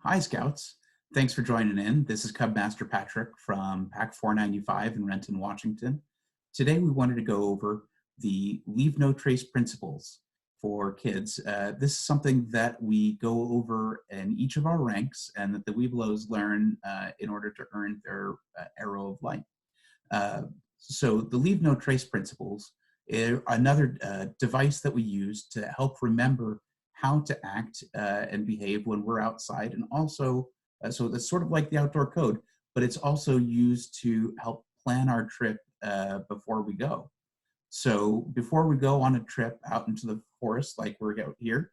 Hi, Scouts. Thanks for joining in. This is Cub Master Patrick from Pack 495 in Renton, Washington. Today, we wanted to go over the Leave No Trace principles for kids. This is something that we go over in each of our ranks and that the Webelos learn in order to earn their Arrow of Light. So the Leave No Trace principles are another device that we use to help remember how to act and behave when we're outside, and also, so that's sort of like the outdoor code, but it's also used to help plan our trip before we go. So before we go on a trip out into the forest, like we're out here,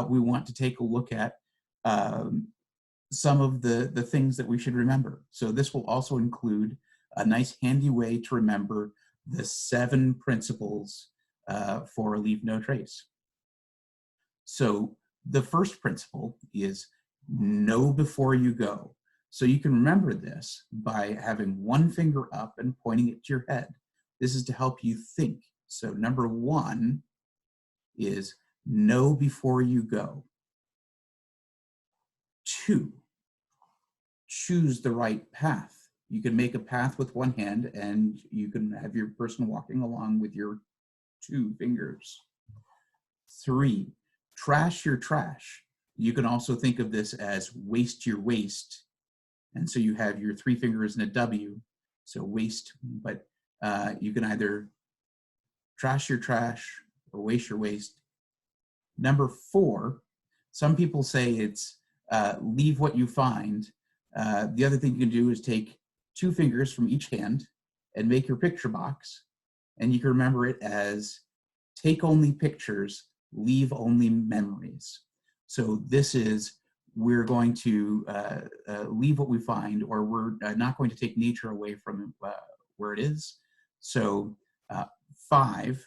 we want to take a look at some of the things that we should remember. So this will also include a nice handy way to remember the 7 principles for Leave No Trace. So the first principle is know before you go. So you can remember this by having one finger up and pointing it to your head. This is to help you think. So number 1 is know before you go. 2, choose the right path. You can make a path with one hand and you can have your person walking along with your 2 fingers. 3, trash your trash. You can also think of this as waste your waste. And so you have your 3 fingers and a W, so waste, but you can either trash your trash or waste your waste. Number 4, some people say it's leave what you find. The other thing you can do is take 2 fingers from each hand and make your picture box, and you can remember it as take only pictures, leave only memories. So this is, we're going to leave what we find, or we're not going to take nature away from where it is. So 5,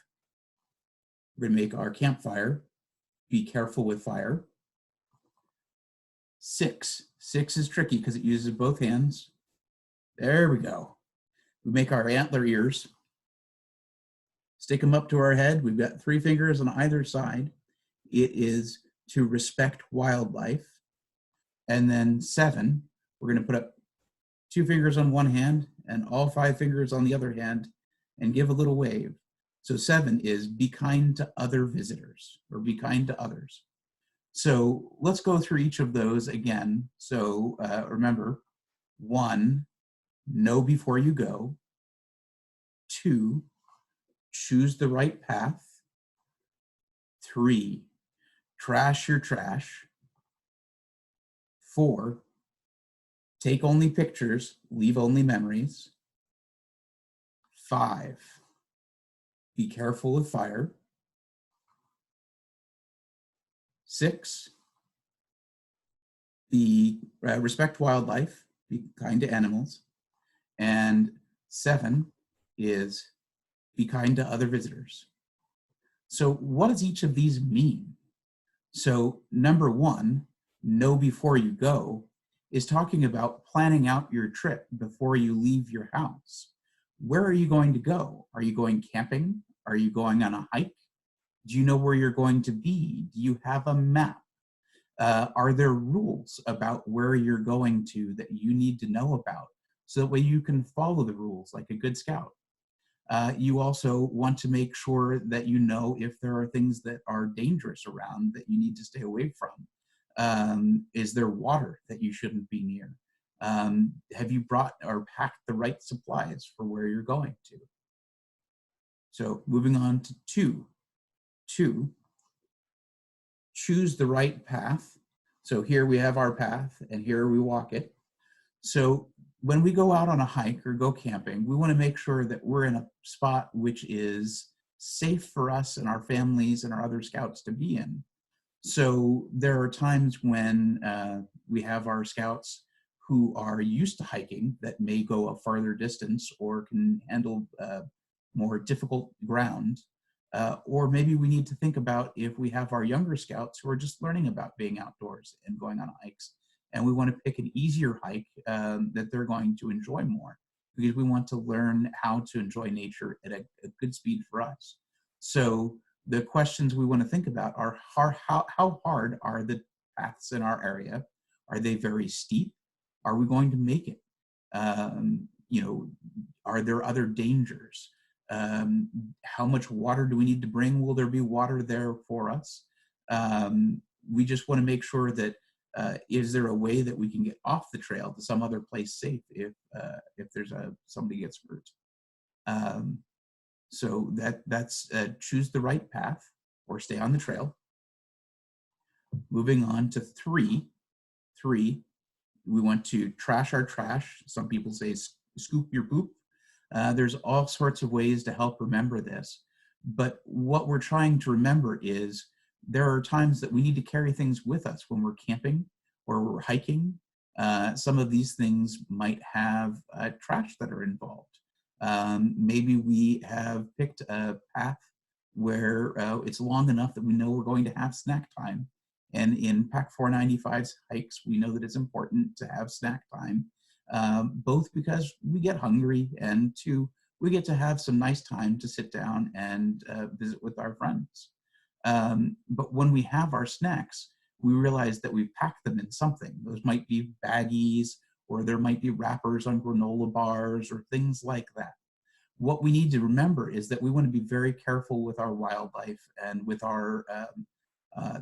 we're going to make our campfire. Be careful with fire. 6 is tricky because it uses both hands. There we go. We make our antler ears. Stick them up to our head. We've got 3 fingers on either side. It is to respect wildlife. And then 7, we're going to put up 2 fingers on one hand and all 5 fingers on the other hand and give a little wave. So 7 is be kind to other visitors, or be kind to others. So let's go through each of those again. So remember, 1, know before you go. 2, choose the right path. 3, trash your trash. 4, take only pictures, leave only memories. 5, be careful with fire. 6, respect wildlife, be kind to animals. And 7 is be kind to other visitors. So what does each of these mean? So number 1, know before you go, is talking about planning out your trip before you leave your house. Where are you going to go? Are you going camping? Are you going on a hike? Do you know where you're going to be? Do you have a map? Are there rules about where you're going to that you need to know about, so that way you can follow the rules like a good scout? You also want to make sure that you know if there are things that are dangerous around that you need to stay away from. Is there water that you shouldn't be near? Have you brought or packed the right supplies for where you're going to? So moving on to 2, choose the right path. So here we have our path and here we walk it. So when we go out on a hike or go camping, we want to make sure that we're in a spot which is safe for us and our families and our other scouts to be in. So there are times when we have our scouts who are used to hiking that may go a farther distance or can handle more difficult ground. Or maybe we need to think about if we have our younger scouts who are just learning about being outdoors and going on hikes, and we want to pick an easier hike that they're going to enjoy more, because we want to learn how to enjoy nature at a good speed for us. So the questions we want to think about are how hard are the paths in our area? Are they very steep? Are we going to make it? You know, are there other dangers? How much water do we need to bring? Will there be water there for us? We just want to make sure that is there a way that we can get off the trail to some other place safe if there's somebody gets hurt? So that's choose the right path or stay on the trail. Moving on to three, we want to trash our trash. Some people say scoop your poop. There's all sorts of ways to help remember this. But what we're trying to remember is there are times that we need to carry things with us when we're camping or we're hiking. Some of these things might have trash that are involved. Maybe we have picked a path where it's long enough that we know we're going to have snack time. And in PAC 495's hikes, we know that it's important to have snack time, both because we get hungry and two, we get to have some nice time to sit down and visit with our friends. But when we have our snacks, we realize that we've packed them in something. Those might be baggies, or there might be wrappers on granola bars or things like that. What we need to remember is that we want to be very careful with our wildlife and with our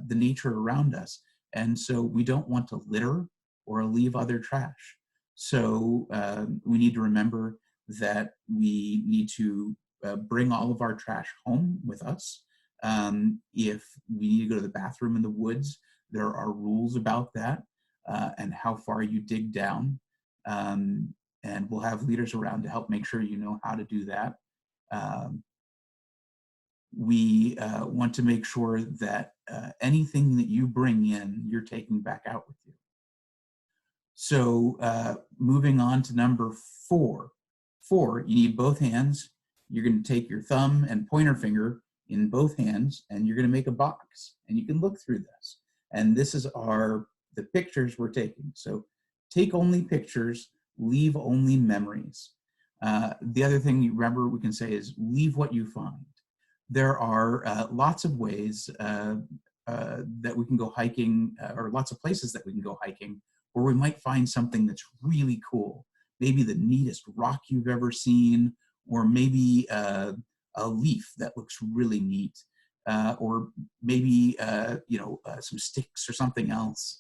the nature around us. And so we don't want to litter or leave other trash. So we need to remember that we need to bring all of our trash home with us. If we need to go to the bathroom in the woods, there are rules about that and how far you dig down. And we'll have leaders around to help make sure you know how to do that. We want to make sure that anything that you bring in, you're taking back out with you. So moving on to number 4. 4, you need both hands. You're going to take your thumb and pointer finger in both hands, and you're going to make a box. And you can look through this. And this is the pictures we're taking. So take only pictures, leave only memories. The other thing you remember we can say is leave what you find. There are lots of ways that we can go hiking, or lots of places that we can go hiking, where we might find something that's really cool. Maybe the neatest rock you've ever seen, or maybe a leaf that looks really neat, or maybe some sticks or something else.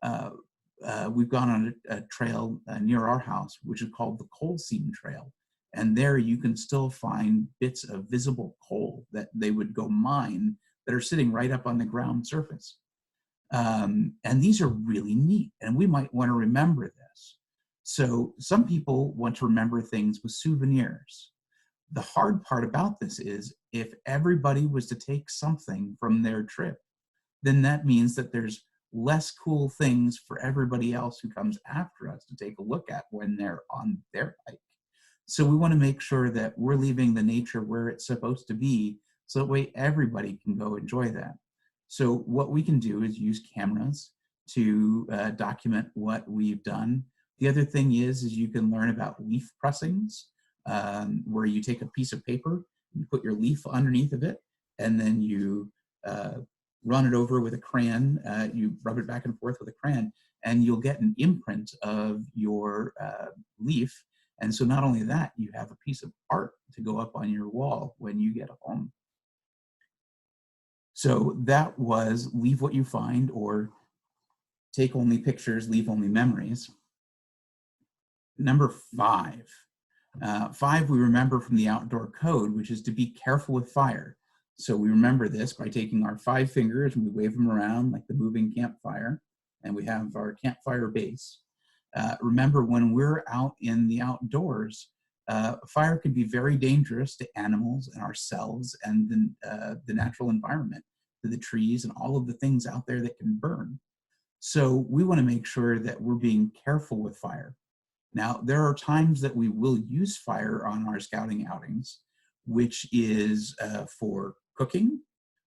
We've gone on a trail near our house, which is called the Coal Seam Trail. And there you can still find bits of visible coal that they would go mine that are sitting right up on the ground surface. And these are really neat, and we might want to remember this. So some people want to remember things with souvenirs. The hard part about this is if everybody was to take something from their trip, then that means that there's less cool things for everybody else who comes after us to take a look at when they're on their hike. So we want to make sure that we're leaving the nature where it's supposed to be, so that way everybody can go enjoy that. So what we can do is use cameras to document what we've done. The other thing is you can learn about leaf pressings, where you take a piece of paper, you put your leaf underneath of it, and then you run it over with a crayon, you rub it back and forth with a crayon, and you'll get an imprint of your leaf. And so not only that, you have a piece of art to go up on your wall when you get home. So that was leave what you find, or take only pictures, leave only memories. Number 5. 5 we remember from the outdoor code, which is to be careful with fire. So we remember this by taking our 5 fingers and we wave them around like the moving campfire, and we have our campfire base. Remember, when we're out in the outdoors, fire can be very dangerous to animals and ourselves and the natural environment, to the trees and all of the things out there that can burn. So we want to make sure that we're being careful with fire. Now, there are times that we will use fire on our scouting outings, which is for cooking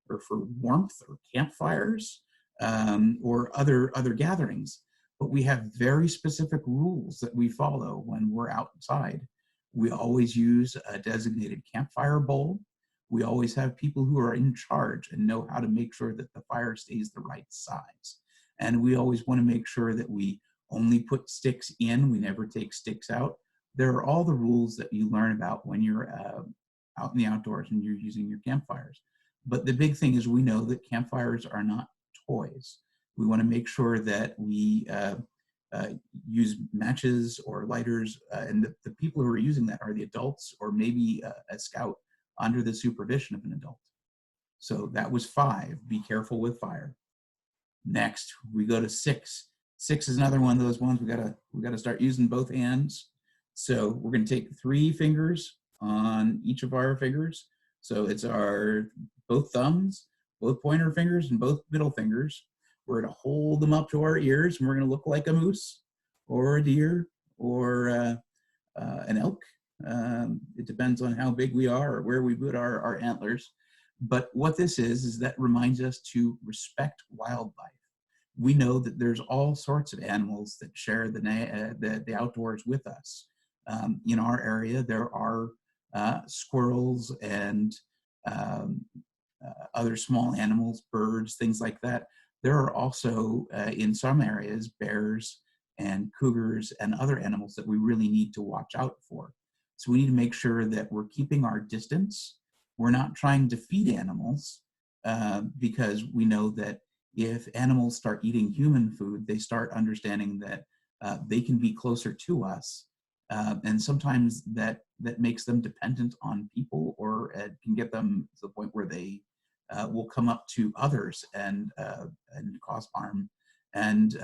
or for warmth or campfires or other gatherings. But we have very specific rules that we follow when we're outside. We always use a designated campfire bowl. We always have people who are in charge and know how to make sure that the fire stays the right size. And we always want to make sure that we only put sticks in, we never take sticks out. There are all the rules that you learn about when you're out in the outdoors and you're using your campfires. But the big thing is we know that campfires are not toys. We want to make sure that we use matches or lighters, and the people who are using that are the adults or maybe a scout under the supervision of an adult. So that was 5, be careful with fire. Next, we go to 6. 6 is another one of those ones we gotta start using both hands. So we're gonna take 3 fingers on each of our fingers. So it's our both thumbs, both pointer fingers, and both middle fingers. We're gonna hold them up to our ears, and we're gonna look like a moose or a deer or an elk. It depends on how big we are or where we put our antlers. But what this is that reminds us to respect wildlife. We know that there's all sorts of animals that share the outdoors with us. In our area, there are squirrels and other small animals, birds, things like that. There are also, in some areas, bears and cougars and other animals that we really need to watch out for. So we need to make sure that we're keeping our distance. We're not trying to feed animals because we know that if animals start eating human food, they start understanding that they can be closer to us. And sometimes that makes them dependent on people, or can get them to the point where they will come up to others and cause harm. And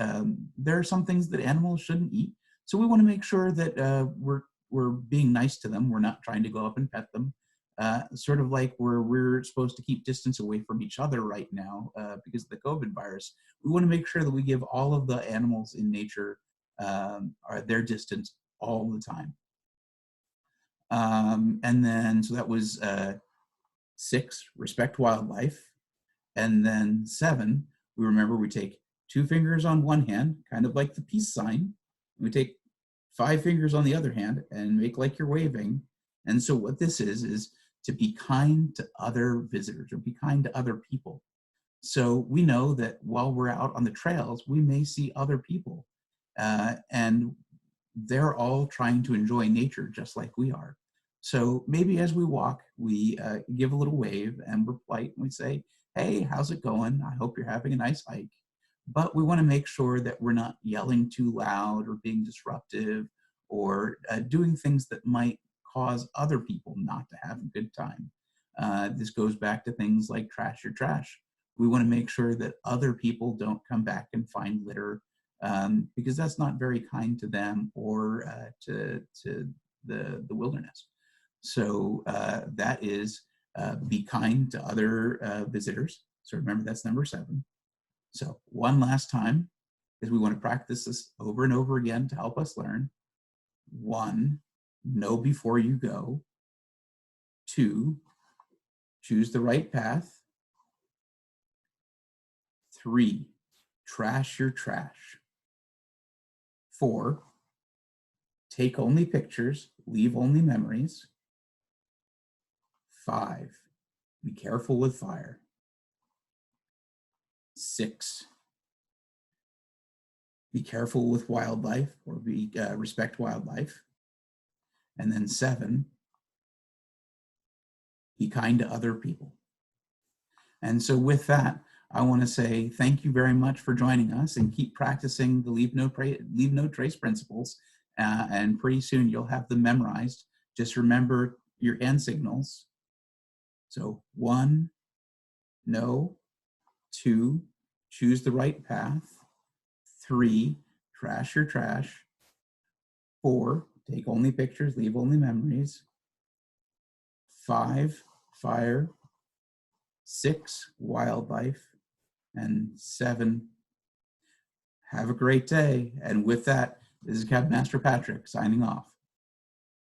there are some things that animals shouldn't eat. So we want to make sure that we're being nice to them. We're not trying to go up and pet them. Sort of like where we're supposed to keep distance away from each other right now because of the COVID virus. We want to make sure that we give all of the animals in nature their distance all the time. And then, so that was 6, respect wildlife. And then 7, we remember we take 2 fingers on one hand, kind of like the peace sign. We take 5 fingers on the other hand and make like you're waving. And so what this is to be kind to other visitors or be kind to other people. So we know that while we're out on the trails, we may see other people and they're all trying to enjoy nature just like we are. So maybe as we walk, we give a little wave and we're polite and we say, hey, how's it going? I hope you're having a nice hike. But we want to make sure that we're not yelling too loud or being disruptive or doing things that might cause other people not to have a good time. This goes back to things like trash your trash. We want to make sure that other people don't come back and find litter because that's not very kind to them or to the wilderness. So that is be kind to other visitors. So remember, that's number 7. So one last time, because we want to practice this over and over again to help us learn. 1, know before you go. 2, choose the right path. 3, trash your trash. 4, take only pictures, leave only memories. 5, be careful with fire. 6, be careful with wildlife or respect wildlife. And then 7, be kind to other people. And so with that, I want to say thank you very much for joining us and keep practicing the leave no trace principles. And pretty soon you'll have them memorized. Just remember your hand signals. So 1, no. 2, choose the right path. 3, trash your trash. 4, take only pictures, leave only memories. 5, fire. 6, wildlife. And 7, have a great day. And with that, this is Cabin Master Patrick signing off.